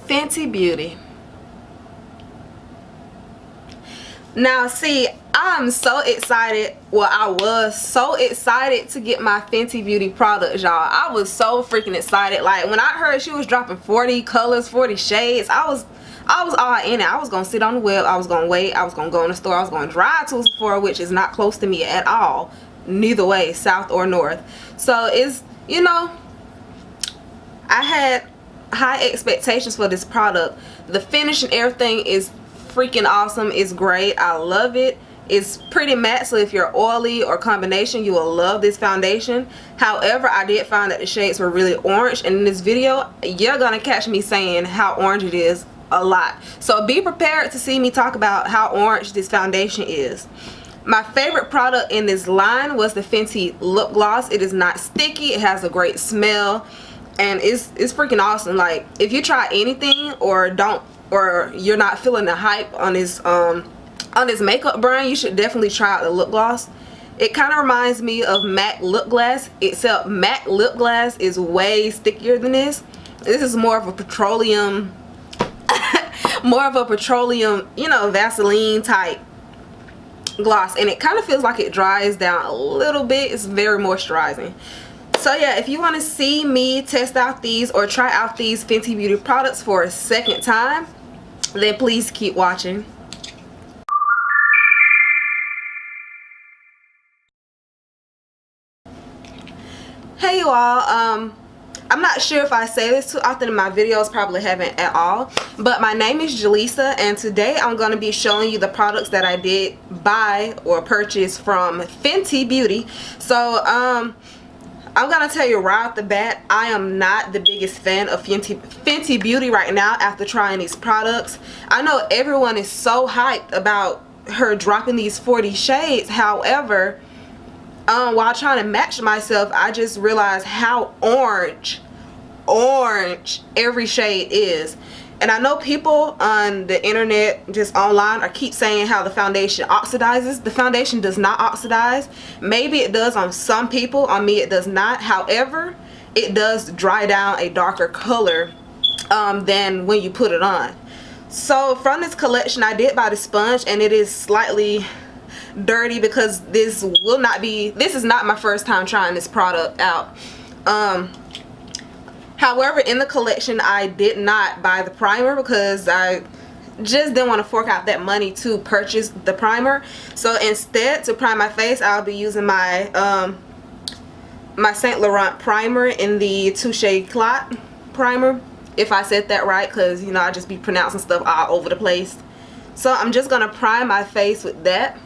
Fenty Beauty. Now see, I'm so excited. Well, I was so excited to get my Fenty Beauty products, y'all. I was so freaking excited. Like when I heard she was dropping 40 colors, 40 shades, I was all in it. I was gonna sit on the web, I was gonna wait, I was gonna go in the store, I was gonna drive to Sephora, which is not close to me at all, neither way, south or north. So it's, you know, I had high expectations for this product. The finish and everything is freaking awesome. It's great. I love it. It's pretty matte, so if you're oily or combination, you will love this foundation. However, I did find that the shades were really orange, and in this video you're gonna catch me saying how orange it is a lot, so be prepared to see me talk about how orange this foundation is. My favorite product in this line was the Fenty lip gloss. It is not sticky, it has a great smell, and it's freaking awesome. Like if you try anything or you're not feeling the hype on this makeup brand, you should definitely try out the lip gloss. It kind of reminds me of MAC lip gloss, except MAC lip gloss is way stickier than this. This is more of a petroleum you know, Vaseline type gloss, and it kind of feels like it dries down a little bit. It's very moisturizing. So yeah, if you want to see me test out these or try out these Fenty Beauty products for a second time, then please keep watching. Hey you all, I'm not sure if I say this too often in my videos, probably haven't at all, but my name is Jalisa, and today I'm going to be showing you the products that I did buy or purchase from Fenty Beauty. So I'm gonna tell you right off the bat, I am not the biggest fan of Fenty Beauty right now after trying these products. I know everyone is so hyped about her dropping these 40 shades. However, while trying to match myself, I just realized how orange every shade is. And I know people on the internet, just online, are keep saying how the foundation oxidizes. The foundation does not oxidize. Maybe it does on some people, on me it does not. However, it does dry down a darker color than when you put it on. So from this collection, I did buy the sponge, and it is slightly dirty because this is not my first time trying this product out. However, in the collection I did not buy the primer because I just didn't want to fork out that money to purchase the primer. So instead, to prime my face, I'll be using my my Saint Laurent primer in the Touche Clot primer, if I said that right, because you know I just be pronouncing stuff all over the place. So I'm just gonna prime my face with that,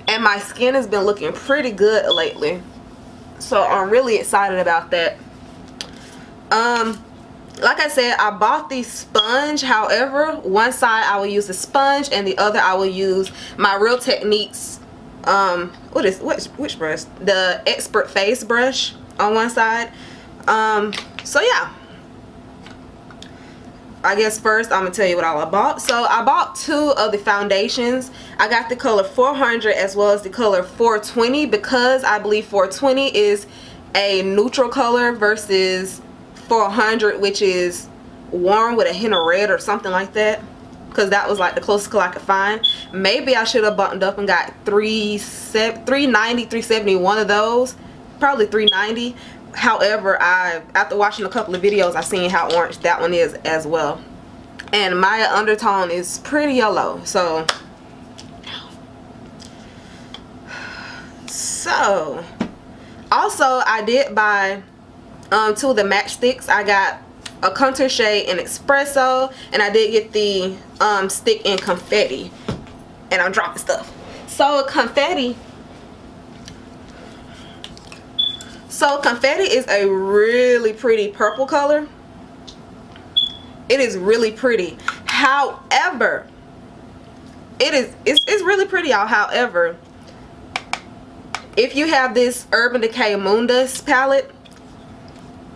and my skin has been looking pretty good lately, so I'm really excited about that. Like I said, I bought the sponge. However, one side I will use the sponge and the other I will use my Real Techniques which brush, the Expert Face brush on one side. So yeah, I guess first I'm gonna tell you what all I bought. So I bought two of the foundations. I got the color 400 as well as the color 420 because I believe 420 is a neutral color versus 400, which is warm with a hint of red or something like that, because that was like the closest color I could find. Maybe I should have buttoned up and got 390, 370, one of those, probably 390. However, after watching a couple of videos, I've seen how orange that one is as well, and my undertone is pretty yellow. So also I did buy two of the matchsticks. I got a contour shade in espresso, and I did get the stick in confetti, and I'm dropping stuff. So confetti is a really pretty purple color. It is really pretty. However, it's really pretty, y'all. However, if you have this Urban Decay Moondust palette,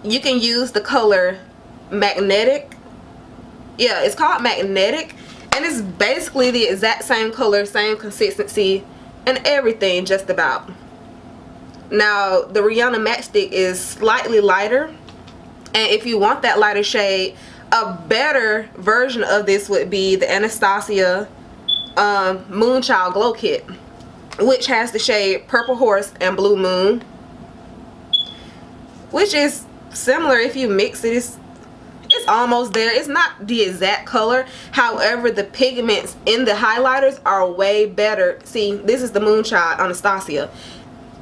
you can use the color Magnetic. Yeah, it's called Magnetic, and it's basically the exact same color, same consistency, and everything just about. Now, the Rihanna matchstick is slightly lighter, And if you want that lighter shade, a better version of this would be the Anastasia Moonchild Glow Kit, which has the shade Purple Horse and Blue Moon, which is similar. If you mix it, it's almost there. It's not the exact color, however the pigments in the highlighters are way better. See, this is the Moonchild Anastasia.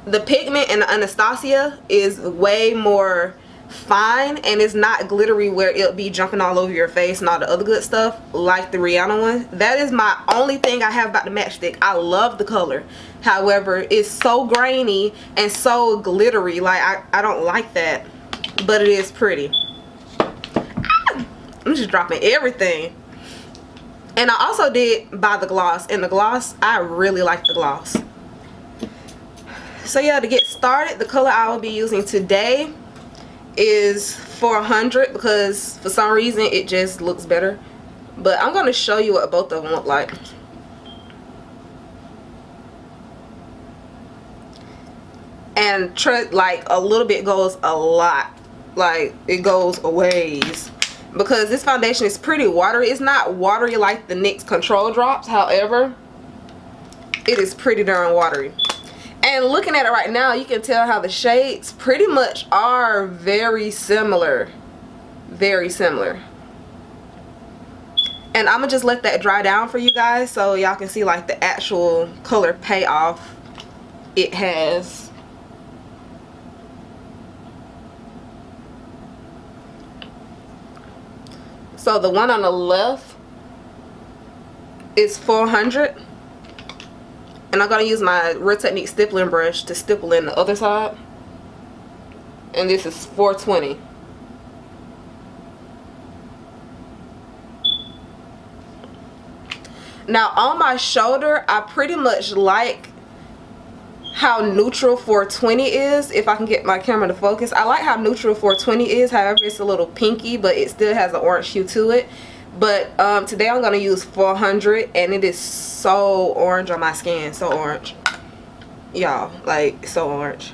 The pigment in the Anastasia is way more fine, and it's not glittery where it'll be jumping all over your face and all the other good stuff like the Rihanna one. That is my only thing I have about the matchstick. I love the color, however it's so grainy and so glittery. Like I don't like that, but it is pretty. I'm just dropping everything. And I also did buy the gloss, and the gloss, I really like the gloss. So yeah, to get started, the color I will be using today is 400 because for some reason it just looks better. But I'm going to show you what both of them look like. And like a little bit goes a lot. Like it goes a ways. Because this foundation is pretty watery. It's not watery like the NYX Control Drops. However, it is pretty darn watery. And looking at it right now, you can tell how the shades pretty much are very similar. Very similar. And I'm going to just let that dry down for you guys so y'all can see like the actual color payoff it has. So the one on the left is 400. And I'm going to use my Real Technique stippling brush to stipple in the other side. And this is 420. Now on my shoulder, I pretty much like how neutral 420 is. If I can get my camera to focus, I like how neutral 420 is. However, it's a little pinky, but it still has an orange hue to it. But today I'm going to use 400, and it is so orange on my skin. So orange. Y'all, like so orange.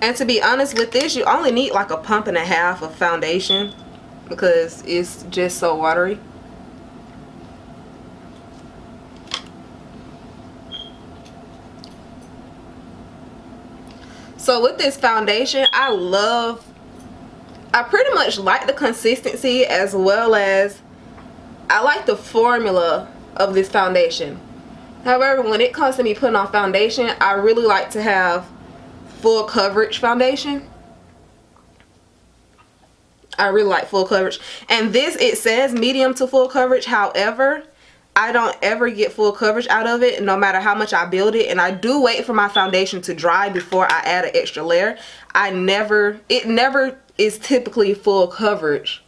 And to be honest with this, you only need like a pump and a half of foundation because it's just so watery. So with this foundation, I pretty much like the consistency, as well as I like the formula of this foundation. However, when it comes to me putting on foundation, I really like to have full coverage foundation. I really like full coverage. And this, it says medium to full coverage. However, I don't ever get full coverage out of it, no matter how much I build it. And I do wait for my foundation to dry before I add an extra layer. It never is typically full coverage.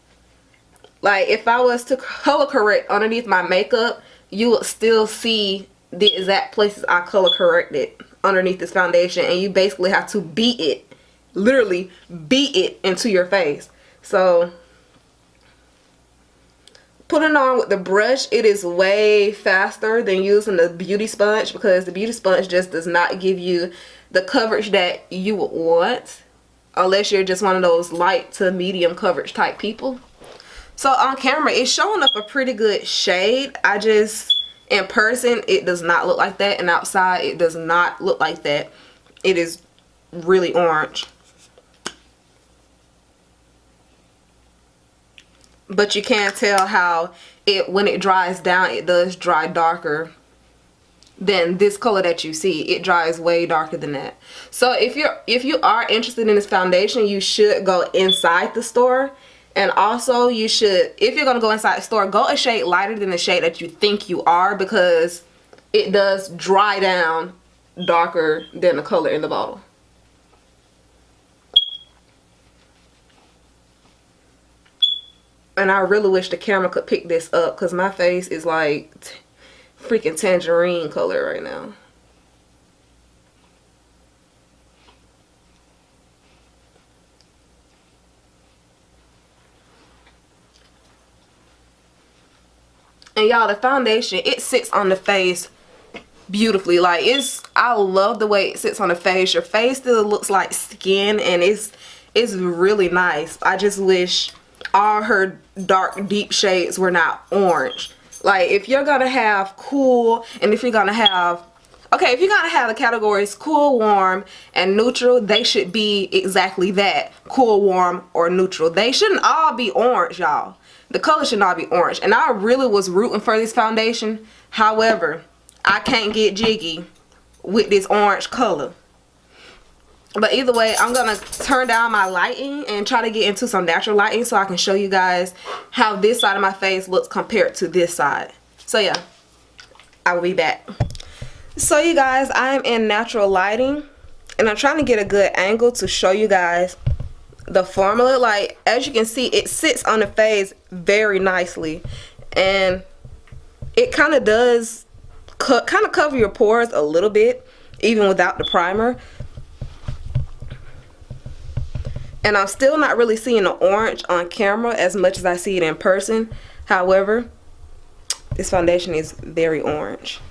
Like if I was to color correct underneath my makeup, you would still see the exact places I color corrected underneath this foundation, and you basically have to beat it, literally beat it into your face. So putting on with the brush, it is way faster than using the beauty sponge, because the beauty sponge just does not give you the coverage that you would want unless you're just one of those light to medium coverage type people. So on camera it's showing up a pretty good shade. In person it does not look like that, and outside it does not look like that. It is really orange. But you can tell how when it dries down, it does dry darker than this color that you see. It dries way darker than that. So if you are interested in this foundation, you should go inside the store. And also you should, if you're going to go inside the store, go a shade lighter than the shade that you think you are, because it does dry down darker than the color in the bottle. And I really wish the camera could pick this up, because my face is like freaking tangerine color right now. And y'all, the foundation, it sits on the face beautifully. Like, I love the way it sits on the face. Your face still looks like skin, and it's really nice. I just wish all her dark deep shades were not orange. Like, if you're gonna have cool, and if you're gonna have, okay, if you're gonna have the categories cool, warm, and neutral, they should be exactly that. Cool, warm, or neutral. They shouldn't all be orange, y'all. The color should not be orange. And I really was rooting for this foundation. However, I can't get jiggy with this orange color. But either way, I'm going to turn down my lighting and try to get into some natural lighting so I can show you guys how this side of my face looks compared to this side. So yeah, I will be back. So you guys, I'm in natural lighting and I'm trying to get a good angle to show you guys the formula. Like, as you can see, it sits on the face very nicely, and it kind of does kind of cover your pores a little bit even without the primer. And I'm still not really seeing the orange on camera as much as I see it in person. However, this foundation is very orange.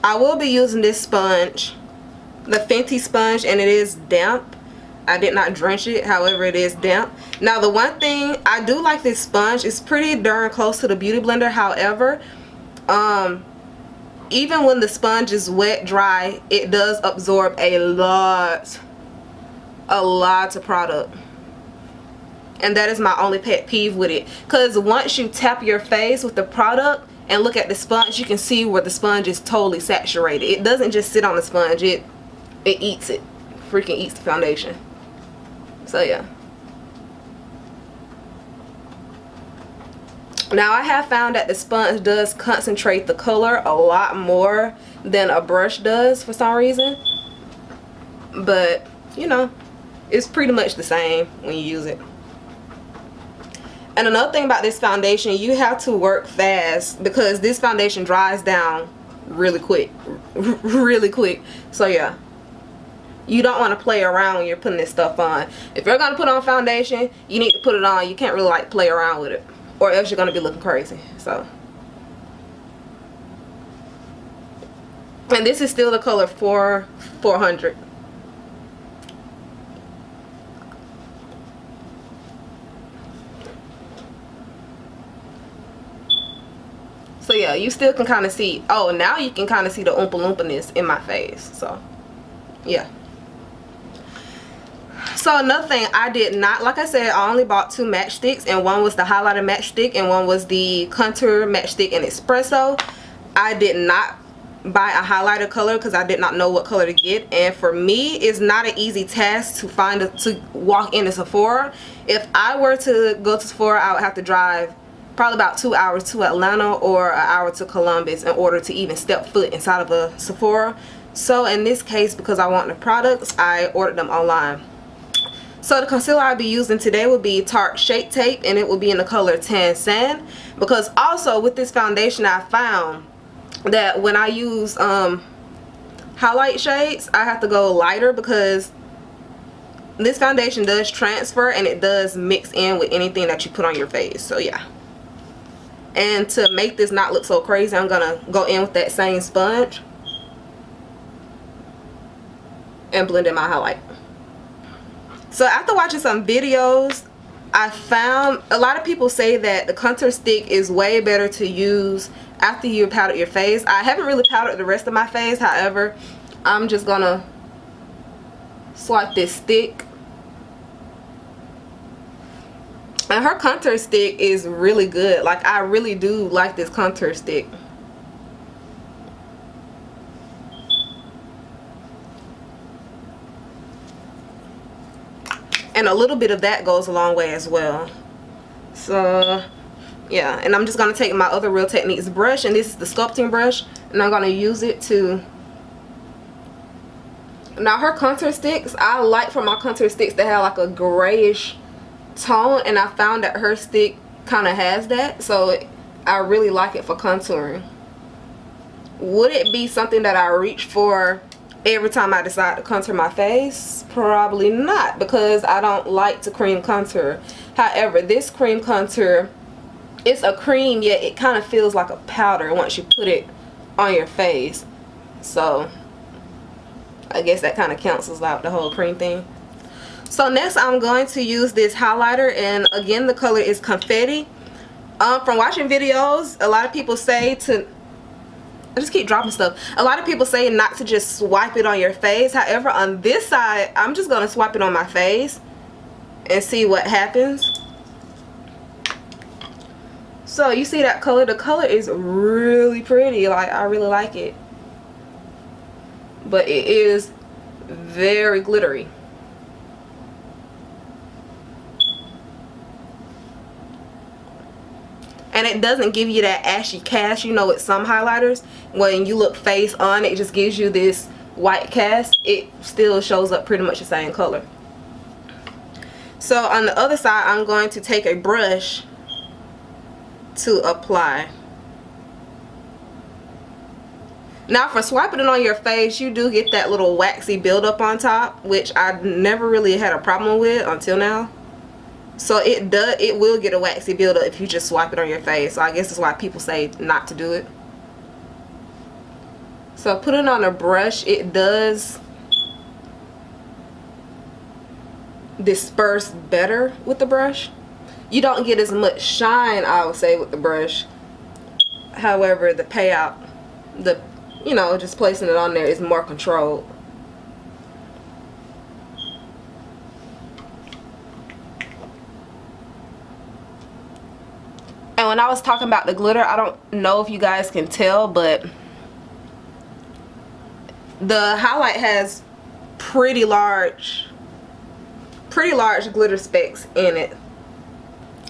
I will be using this sponge, the Fenty sponge, and it is damp. I did not drench it, however it is damp. Now the one thing, I do like this sponge. It's pretty darn close to the Beauty Blender. However, even when the sponge is wet dry, it does absorb a lot of product. And that is my only pet peeve with it, because once you tap your face with the product and look at the sponge, you can see where the sponge is totally saturated. It doesn't just sit on the sponge, it eats it. Freaking eats the foundation. So yeah. Now I have found that the sponge does concentrate the color a lot more than a brush does for some reason. But, you know, it's pretty much the same when you use it. And another thing about this foundation, you have to work fast because this foundation dries down really quick. Really quick. So yeah, you don't want to play around when you're putting this stuff on. If you're going to put on foundation, you need to put it on. You can't really like play around with it, or else you're going to be looking crazy. So, and this is still the color 400. So yeah, you still can kind of see. Oh, now you can kind of see the oompa loompaness in my face. So yeah. So another thing, I did not, like I said, I only bought 2 matchsticks, and one was the highlighter matchstick and one was the contour matchstick in espresso. I did not buy a highlighter color because I did not know what color to get, and for me it's not an easy task to walk into Sephora. If I were to go to Sephora, I would have to drive probably about 2 hours to Atlanta or an hour to Columbus in order to even step foot inside of a Sephora. So in this case, because I want the products, I ordered them online. So the concealer I'll be using today will be Tarte Shape Tape, and it will be in the color Tan Sand. Because also with this foundation, I found that when I use highlight shades, I have to go lighter because this foundation does transfer and it does mix in with anything that you put on your face. So yeah. And to make this not look so crazy, I'm gonna go in with that same sponge and blend in my highlight. So after watching some videos, I found a lot of people say that the contour stick is way better to use after you powder your face. I haven't really powdered the rest of my face. However, I'm just gonna swipe this stick. And her contour stick is really good. Like, I really do like this contour stick. And a little bit of that goes a long way as well. So yeah, and I'm just going to take my other Real Techniques brush, and this is the sculpting brush, and I'm going to use it to... Now her contour sticks, I like for my contour sticks to have like a grayish tone, and I found that her stick kind of has that, so I really like it for contouring. Would it be something that I reach for every time I decide to contour my face? Probably not, because I don't like to cream contour. However, this cream contour, it's a cream, yet it kind of feels like a powder once you put it on your face. So I guess that kind of cancels out the whole cream thing. So next I'm going to use this highlighter, and again the color is Confetti. From watching videos, a lot of people say to, I just keep dropping stuff. A lot of people say not to just swipe it on your face. However, on this side, I'm just going to swipe it on my face and see what happens. So you see that color? The color is really pretty. Like, I really like it. But it is very glittery. And it doesn't give you that ashy cast, you know, with some highlighters. When you look face on, it just gives you this white cast. It still shows up pretty much the same color. So on the other side, I'm going to take a brush to apply. Now for swiping it on your face, you do get that little waxy buildup on top, which I never really had a problem with until now. So it will get a waxy buildup if you just swipe it on your face. So I guess that's why people say not to do it. So putting on a brush, it does disperse better with the brush. You don't get as much shine, I would say, with the brush. However, the payout, you know, just placing it on there is more controlled. And when I was talking about the glitter, I don't know if you guys can tell, but the highlight has pretty large glitter specks in it.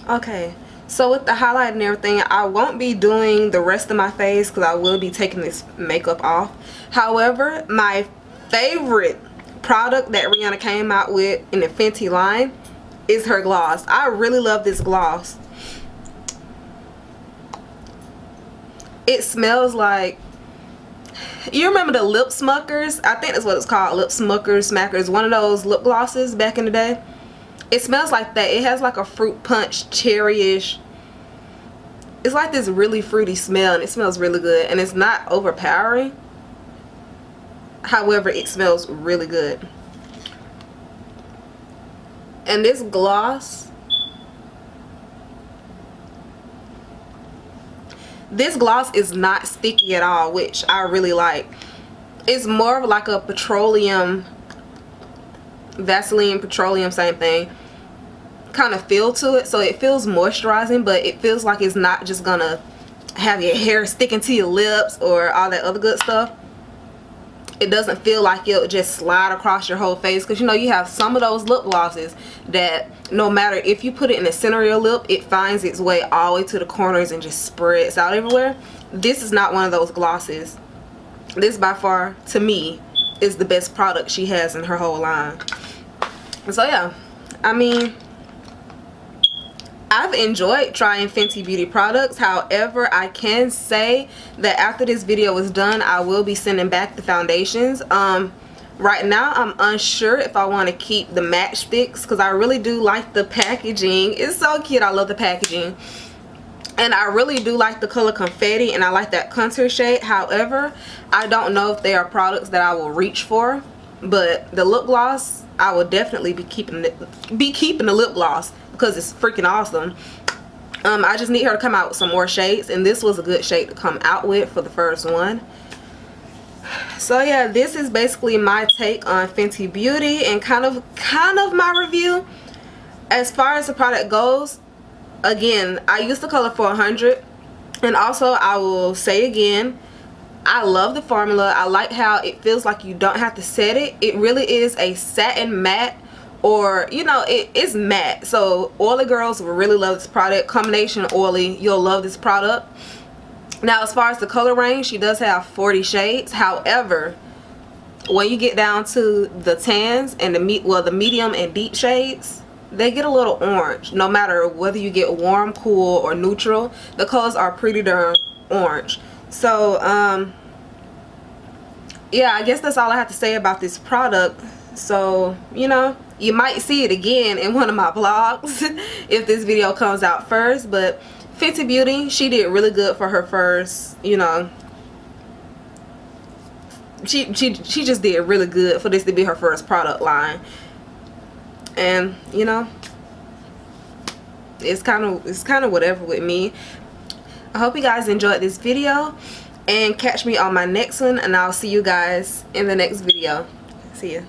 Okay, so with the highlight and everything, I won't be doing the rest of my face because I will be taking this makeup off. However, my favorite product that Rihanna came out with in the Fenty line is her gloss. I really love this gloss. It smells like, you remember the lip smuckers? I think that's what it's called, lip smackers, one of those lip glosses back in the day. It smells like that. It has like a fruit punch, cherry-ish. It's like this really fruity smell, and it smells really good, and it's not overpowering. However, it smells really good. And this gloss, is not sticky at all, which I really like. It's more of like a petroleum, Vaseline petroleum, same thing, kind of feel to it. So it feels moisturizing, but it feels like it's not just gonna have your hair sticking to your lips or all that other good stuff. It doesn't feel like it'll just slide across your whole face, because you know you have some of those lip glosses that no matter if you put it in the center of your lip, it finds its way all the way to the corners and just spreads out everywhere. This is not one of those glosses. This by far, to me, is the best product she has in her whole line. So yeah, I mean, I've enjoyed trying Fenty Beauty products. However, I can say that after this video is done, I will be sending back the foundations. Right now, I'm unsure if I want to keep the matchsticks, because I really do like the packaging. It's so cute. I love the packaging. And I really do like the color Confetti, and I like that contour shade. However, I don't know if they are products that I will reach for. But the lip gloss, I will definitely be keeping the lip gloss, because it's freaking awesome. I just need her to come out with some more shades, and this was a good shade to come out with for the first one. So yeah, this is basically my take on Fenty Beauty and kind of my review. As far as the product goes, again, I used the color 400, and also I will say again, I love the formula. I like how it feels like you don't have to set it. It really is a satin matte, or you know, it is matte. So oily girls will really love this product. Combination oily, you'll love this product. Now as far as the color range, she does have 40 shades. However, when you get down to the tans and the medium and deep shades, they get a little orange. No matter whether you get warm, cool, or neutral, the colors are pretty darn orange. So yeah, I guess that's all I have to say about this product. So, you know, you might see it again in one of my vlogs if this video comes out first. But Fenty Beauty, she did really good for her first, you know, she just did really good for this to be her first product line. And, you know, it's kind of whatever with me. I hope you guys enjoyed this video, and catch me on my next one, and I'll see you guys in the next video. See ya.